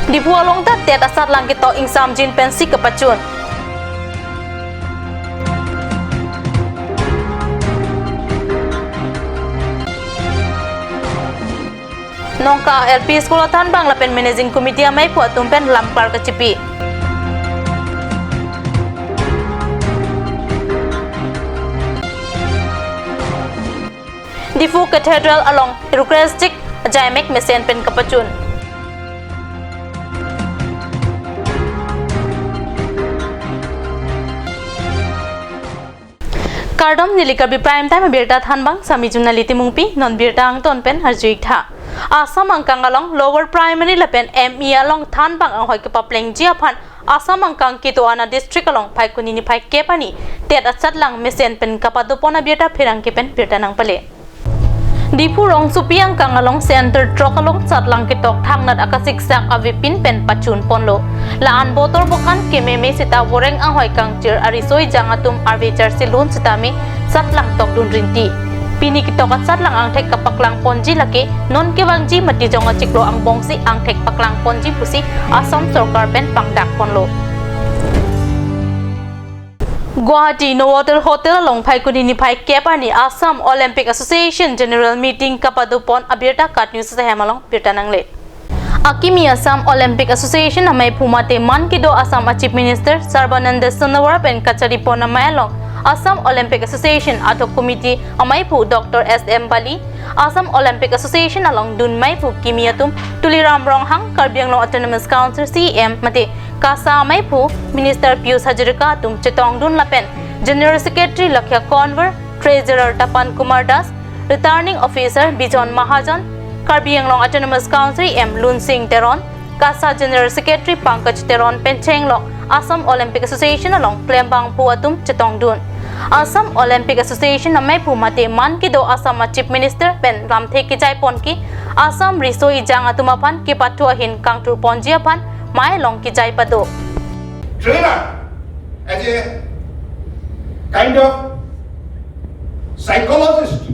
Di pualong ta tet asat lang kito insam jin pensi kapacun. Nongka LP Sekolah Tanbang lapen Managing Committee amai puat tumpen lampar kecipi. Di Fu Cathedral along Eucharistic Jaimek mesen pen kapacun. Kardom nilikabi prime time birta thanbang sami jurnaliti mungpi non birta ang ton pen harjuik tha. Asam angkang along lower primary lapen ME along thanbang ang hoi kepa pleng jiaphan Asam angkang kito ana district along pai kunini pai kepani tet atsat lang mesen pen kapadopona birta phirang kepen birta nang pale. Dipu rong supiang kang along center trok along sat lang kitok thang nat akasik sak avipin pen pachun ponlo laan botol bokan kememe sita woreng ang hoi kang chir arisoi jangatum arve silun sitami sat lang tok dun rinti pini kitok at sat lang ang tek kapaklang ponji laki non kewangji mati jonga ciklo ang bongsi ang tek paklang ponji pusi asam sorkar pen pangdak ponlo. Guwahati Novotel Hotel along Pai Kunini Pai Kepani Assam Olympic Association General Meeting kapadupon abirta kat news sa hemalong birta nangle. Akimi Assam Olympic Association amai pumate man kido Assam Chief Minister Sarbananda Sonowara pen kachari pon amai along Assam Olympic Association atau committee amai pu Dr. SM Bali Assam Olympic Association along dun mai pu kimiatum Tuliram Ronghang Karbiang Long Autonomous Council CM mate Kasa amai pu Minister Pius Hajarika tum cetong dun lapen General Secretary Lakhya Conver Treasurer Tapan Kumar Das Returning Officer Bijon Mahajan Karbiang Long Autonomous Council M Lun Singh Teron Kasa General Secretary Pankaj Teron Pencheng Long Assam Olympic Association along Plembang pu atum cetong dun Assam Olympic Association amai pu mate man kido Assam Chief Minister pen ramthe kijai ponki Assam risoi jang atumapan ki patua hin kangtur ponjiapan mai long kijai pado. Trainer as a kind of psychologist,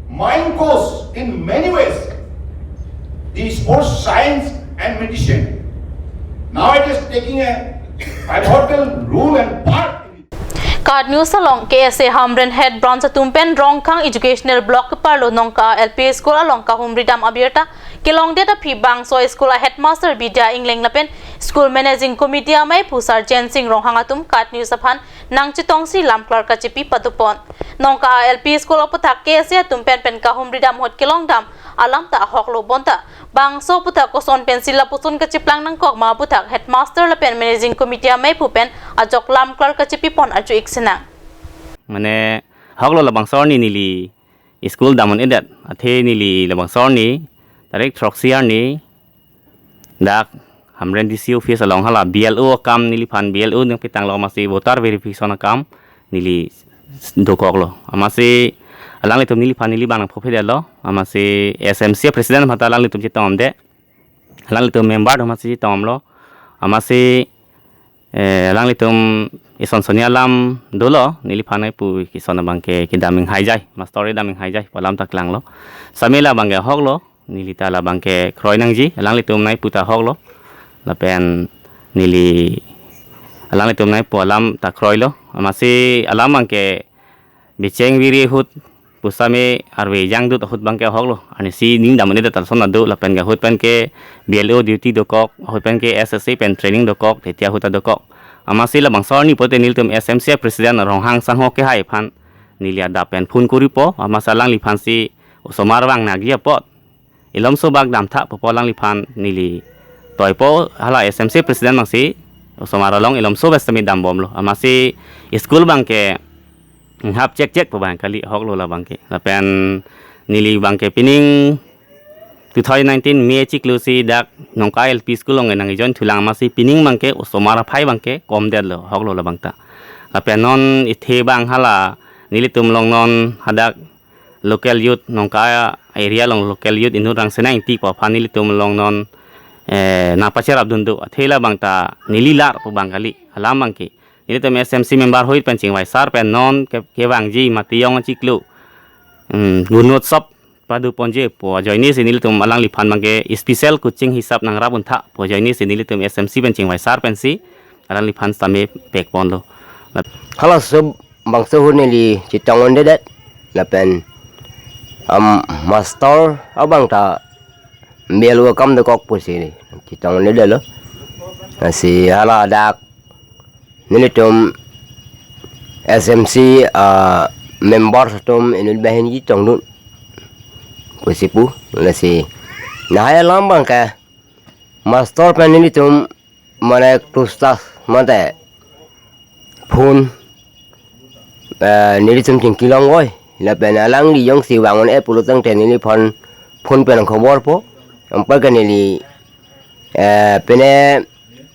mind coach in many ways, the sports science and medicine. Now it is taking a pivotal role and part. Card news along KSA Hamren Head Bronze Tumpen Rongkang Educational Block Parlo Nongka LP School along Kahumri Dam Abierta Kilong Data P Bang So School Headmaster Bidya Ingling Lapen School Managing Committee amai Pusar Jensing Ronghangatum Card news upon Nang Chitongsi Lamplar Kachipi Patupon Nongka LP School Oputak KSA Tumpen Pen Kahumri Dam Hot Kilong Dam Alam Ta Hoklo Bonta Bang So Putak Koson Pensila Pusun Kachiplang Nang Kok Ma Putak Headmaster Lapen Managing Committee amai Pupen Ajok Lamplar Kachipi Pon Aju Iksenang Mane hoklo labang sorni nili school damon edat athe nili labang sorni tarik troxiar ni dak hamren DC office along hala BLO kam nili fan BLO nang pitang lo masih voter verification kam nili dokoklo amasi alang litum nili fan nili bang profit lo amasi SMC president hata alang litum chitom de alang litum member amasi chitom lo amasi alang litum ison sonia lam dolo nili panai pu kisona bangke kidaming haijai mastori daming haijai palam taklang lo samela bangke hoklo nili tala bangke kroinangji alang litum nai puta hoklo lapen nili alang litum nai pu alam ta kroilo amasi alam bangke bicheng wiri hut pusame arwe jang dut hut bangke hoklo ani si ning damane da sona do lapen ga hut pen ke BLO duty dokok hut pen ke SSC pen training dokok tetia huta dokok amasi labang sorni pote niltum SMC president ronghang sanho ke hai phan nilia dapen phun kuripo amasalang liphan si usomarwang nagia pot ilom so bag dam tha popolang liphan nili toipo hala SMC president mangsi usomaralong ilom so bestami dam bomlo amasi school bangke hap cek po bang kali hoklo la bangke lapen nili bangke pining 2019 Mei ciklusi dak nongka LP school long nang ijon thulang masi pining bangke usomara phai bangke kom del lo hoklo la bangta lapen non ithe bang hala nilitum long non hadak local youth nongka area long local youth inu rang senang ti pa nilitum long non na pacher abdundu thela bangta nililar po bangkali halam bangke nilitum SMC member hoi pancing wai sar pen non ke bangji matiyong ciklu gunut sop padu ponje po joini sinil tum alang lipan mangke special coaching hisap nang rabun tha po joini sinil tum SMC bencing wai sar pensi alang lipan stame pek pon lo Halo sub bang suhun ni citang onde dat lapen master abang ta melu kam de kok pusi ni citang onde dat lo si hala dak ni tum SMC member tum inul bahin citang dun pusi pu si nah ya lambang ka master pen ni tum mana tustas mate phun nili chum ching kilong oi la pen alang li yong si wangon e pulu tang ten nili phun pen khobor po ampa kan nili pene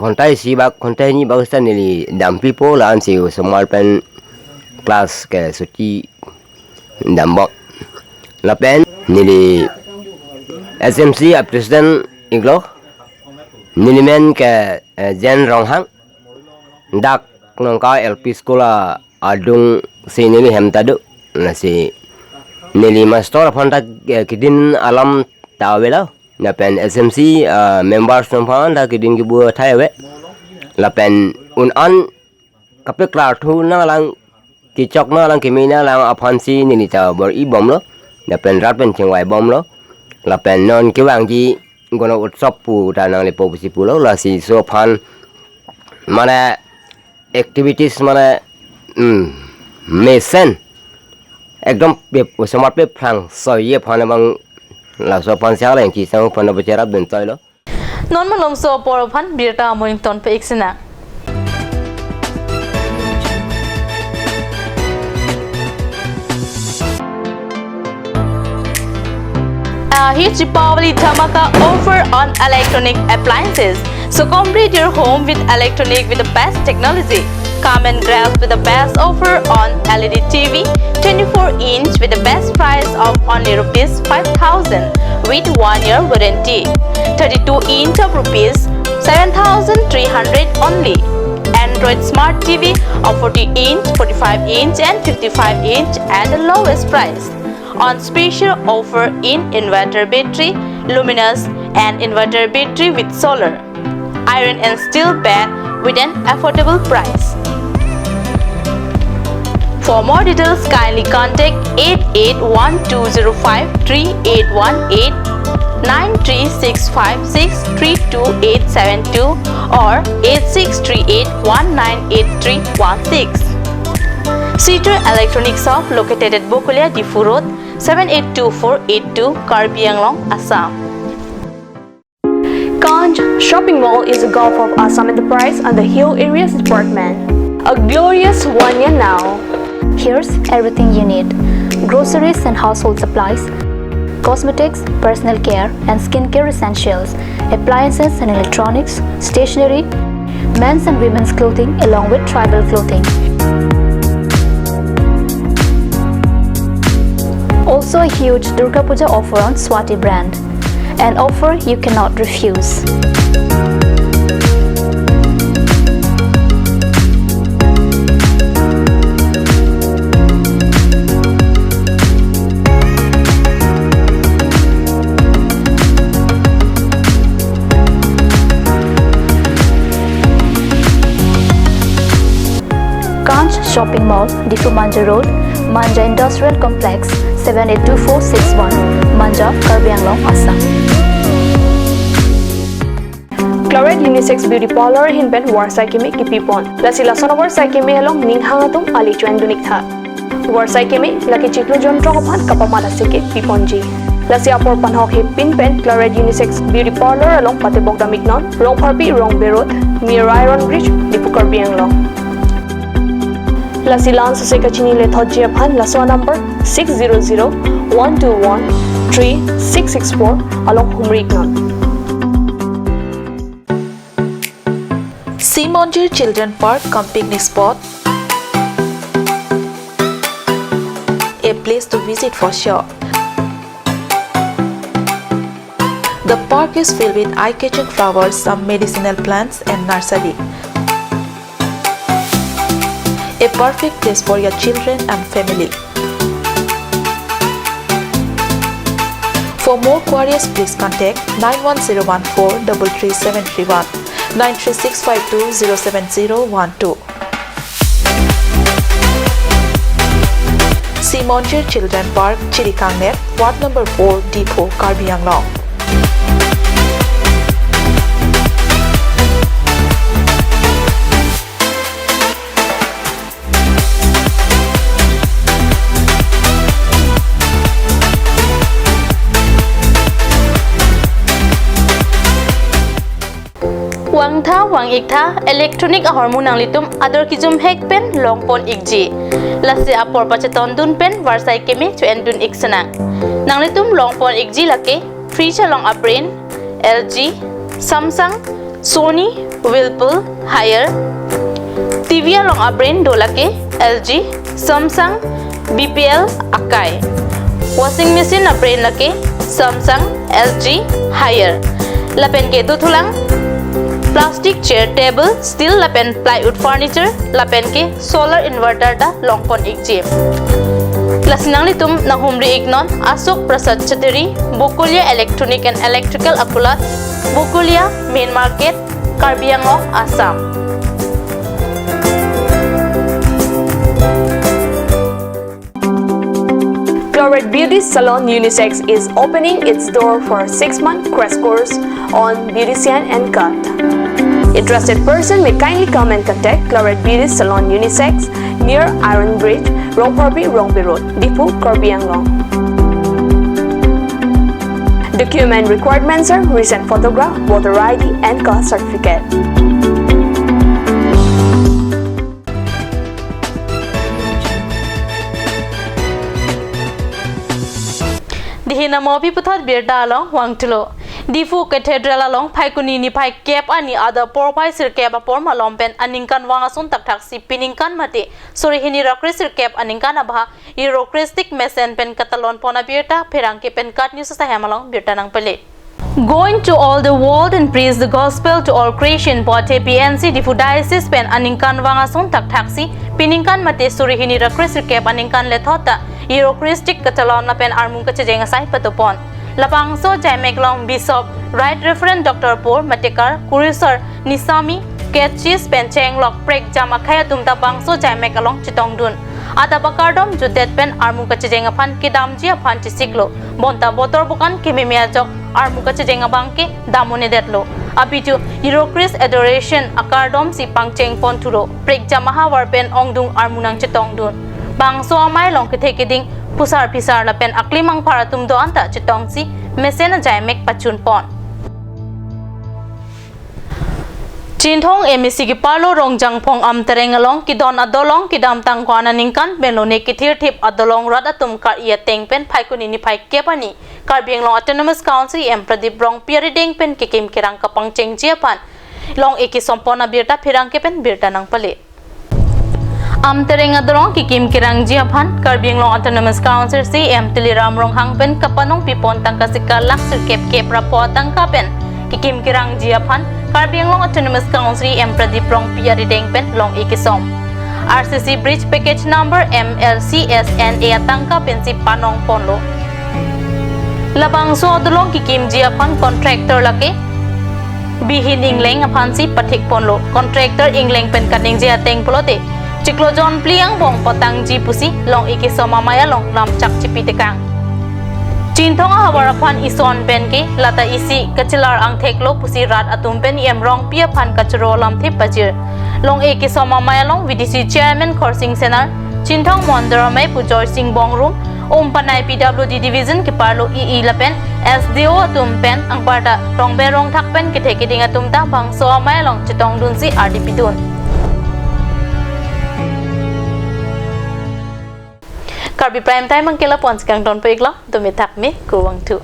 kontai si bak kontai ni bagusan nili dampi po la an si semal pen kelas ke suci dambok la pen nili SMC president iglo nili men ke jen ronghang dak nongka LP sekolah adung sini ni hem tadu nasi nili master phanta kidin alam tawela na pen SMC members nompan da kidin ki bu thaiwe la pen un an kapek la thu na lang ki chok na lang ki mina lang aphansi nili ta bor I bom lo na pen rat pen chingwai bom lo la pen non ki wang ji gono utsop pu ta nang le po si pu lo la si so phan mana activities mana mesen ekdom semar pe phang soye phane bang la so phan sia la chi sang phane bachara ben toy lo non malom so por phan birta moing ton pe iksina a huge Deepavali Dhamaka offer on electronic appliances. So complete your home with electronic with the best technology. Come and grab with the best offer on LED TV 24-inch with the best price of only rupees 5,000 with 1 year warranty. 32-inch of rupees 7,300 only. Android Smart TV of 40-inch, 45-inch and 55-inch at the lowest price. On special offer in inverter battery, luminous and inverter battery with solar. Iron and steel bed with an affordable price. For more details, kindly contact 881205 3818 93656 or 8638 198316. Cedar Electronic Shop located at Bokulia Difu Road 782482 Karbi Anglong, Assam. Ganj Shopping Mall is a Gulf of Assam Enterprise and the Hill Areas Department. A glorious 1 year now. Here's everything you need: groceries and household supplies, cosmetics, personal care and skincare essentials, appliances and electronics, stationery, men's and women's clothing along with tribal clothing. Also a huge Durga Puja offer on Swati brand, an offer you cannot refuse. Ganj Shopping Mall, Difu Manja Road, Manja Industrial Complex, 782461, Manja, Karbi Anglong, Assam. Chloride Unisex Beauty Parlor Hinben Warsai Kimi Kipipon. Lasi Lason Warsai Kimi along Ning Hangatum Ali Chuan Dunikha. Warsai Kimi, Laki Chiklu Jontro Kapan Kapamada Siki Piponji. Lasi Apor Panhok Hip Pinpen, Chloride Unisex Beauty Parlor along Patibok Damiknon, Rong Parpi, Rong Berot, near Iron Bridge, Dipu Karbi Anglong. Lasi Lance Sekachini Lethoji Aphan, Laswa number 600-121-3664 along Humriknon. Simonjir Children Park cum picnic spot, a place to visit for sure. The park is filled with eye-catching flowers, some medicinal plants and nursery. A perfect place for your children and family. For more queries, please contact 91014-33731, 93652-07012. Simonjir Children Park, Chirikangnet, Ward number 4, Depot, Karbi Anglong. Wang tha wang ik tha electronic a hormonang litum ador kijum hek pen long pon ikji lase apor pacheton dun pen varsai kemi to endun iksana nang litum long pon ikji lake fridge long a brain LG Samsung Sony Whirlpool Haier TV long a brain do lake LG Samsung BPL Akai washing machine a brain lake Samsung LG Haier lapen ke tu thulang plastic chair table steel lapen plywood furniture lapen ke solar inverter da longpon ikji lasinang litum na humri ignon Asok Prasad Chateri Bukulia Electronic and Electrical Akulat Bukulia Main Market Karbi Anglong Assam. Chloride Beauty Salon Unisex is opening its door for a 6-month crash course on beautician and cut. Interested person may kindly come and contact Chloride Beauty Salon Unisex near Iron Bridge, Rongporbi Road, Depot, Karbi Anglong. Document requirements are recent photograph, voter ID and caste certificate. Dihina mobi puthot birda along wangtulo Difu Cathedral along Paikuni ni Pai Kep ani ada porpai sir kep apor malompen aningkan wangasun tak taksi piningkan mati sori hini rakri sir kep aningkan abha Eurocristic mesen pen katalon pona birta perangke pen kat news sa hemalong birta nang pele. Going to all the world and preach the gospel to all creation pote PNC Difu diocese pen aningkan wangasun tak taksi piningkan mati sori hini rakri sir kep aningkan lethota Eurocristic katalon na pen armung kachejeng asai patupon. Lapangso Jaimeklong Bishop Right Reverend Dr. Por Matekar Kurisar Nisami Ketchis Pencheng Lok Prek Jamakaya Tumta Bangso Jaimekalong Chitongdun Atabakardom Judet Pen Armuka Chijengapan Kidamji Apan Chisiklo Bonta Botor Bukan Kimimiajok Armuka Chijengabangke Damone Detlo Abitu Eurochrist Adoration Akardom Si Pangcheng Ponturo Prek Jamaha Warpen Ongdung Armunang Chitongdun Bangso Amay Long Kitekiding Pusar pisar lapen aklimang paratum do anta chitong si mesena jaimek pachun pon. Chinthong emisi ki palo rongjang pong am tereng along kidon adolong kidam tang kwana ningkan benlone kithir thip adolong radatum kar ia tengpen phaikuni ni phai kepani Karbi Anglong Autonomous Council em Pradip Rong Piari Dengpen kikim kirang kapang cheng jiapan long eki sompona birta phirang kepen birta nang pale. Am tereng adorong kikim kirang jiaphan Karbi Anglong Autonomous Council CM Tiliram Rong Hangpen kapanong pipon tangka sikalak sir kep rapo tangka pen kikim kirang jiaphan Karbi Anglong Autonomous Council M Pradip Rong Piari Dengpen long ikisom RCC Bridge Package Number MLCSNA tangka pen si panong ponlo labang so adolong kikim jiaphan contractor lake bihin ingleng aphan si pathik ponlo contractor ingleng pen kaning jia teng polote Ciklojon pliang bong potang ji pusi long iki somamaya long lam chak chipitekang Chinthong hawarapan ison penke lata isi kachilar ang theklo pusi rat atum pen rong pia phan kachro lam thip pajir long iki somamaya long VDC chairman Khorsing Senar Chinthong Mondaramai Pujoy Singh Bongrum Panai PWD division ki parlo ii lapen SDO atum pen ang parta rong berong thakpen kithekiding atum ta bang somamaya long chitong dun si RDP dun Karbi Prime Time ang kila pons kang don paigla dumitak mi kurwang tu